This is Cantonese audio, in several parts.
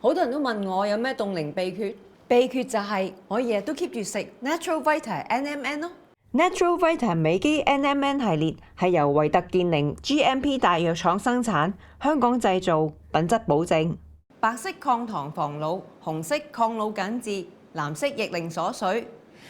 好多人都問我有咩凍齡秘訣，秘訣就係我日日都 keep 住食 Natural Vita NMN 咯。Natural Vita 美肌 NMN 系列係由維特健寧 GMP 大藥廠生產，香港製造，品質保證。白色抗糖防老，紅色抗老緊緻，藍色逆齡鎖水。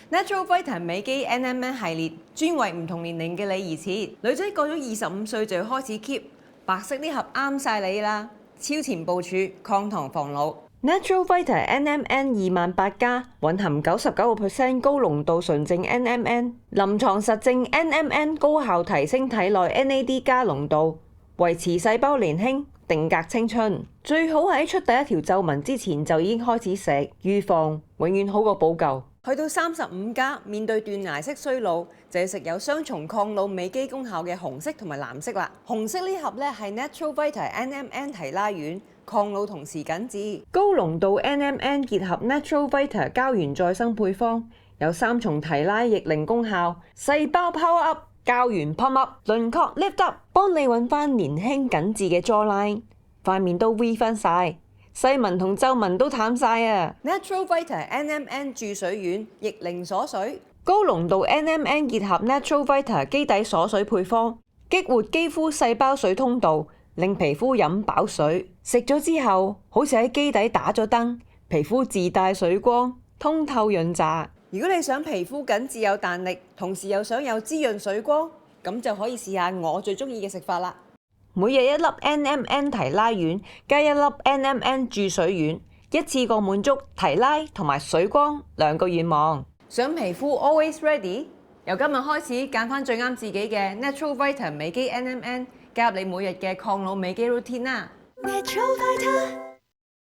Natural Vita 美肌 NMN 系列專為唔同年齡嘅你而設，女仔過咗25歲就要開始 keep。白色呢盒啱晒你啦！超前部署，抗糖防老。Natural Vita NMN 28000+蘊含99% 高濃度純正 NMN， 臨床實證 NMN 高效提升體內 NAD+ 濃度，維持細胞年輕，定格青春。最好喺出第一條皺紋之前就已經開始食，預防永遠好過補救。去到35+，面對斷崖式衰老，就要食有雙重抗老美肌功效嘅紅色同埋藍色啦。紅色呢盒咧係 Natural Vita NMN 提拉丸，抗老同時緊緻。高濃度 NMN 結合 Natural Vita 膠原再生配方，有3重提拉逆齡功效，細胞 power up， 膠原 pump up， 輪廓 lift up， 幫你揾翻年輕緊緻嘅 jawline， 塊面都 V 翻晒。細紋同皺紋都淡晒啊 ！Natural Vita NMN 注水丸，逆齡鎖水。高濃度 NMN 結合 Natural Vita 基底鎖水配方，激活肌膚細胞水通道，令皮膚飲飽水。食咗之後，好似喺基底打咗燈，皮膚自帶水光，通透潤澤。如果你想皮膚緊緻有彈力，同時又想有滋潤水光，咁就可以試下我最中意嘅食法啦。每日1粒 NMN 提拉丸加1粒 NMN 注水丸，一次過滿足提拉同埋水光2個願望。想皮膚 always ready？ 由今日開始揀翻最啱自己嘅 Natural Vita 美肌 NMN， 加入你每日嘅抗老美肌 routine 啦。Natural Vita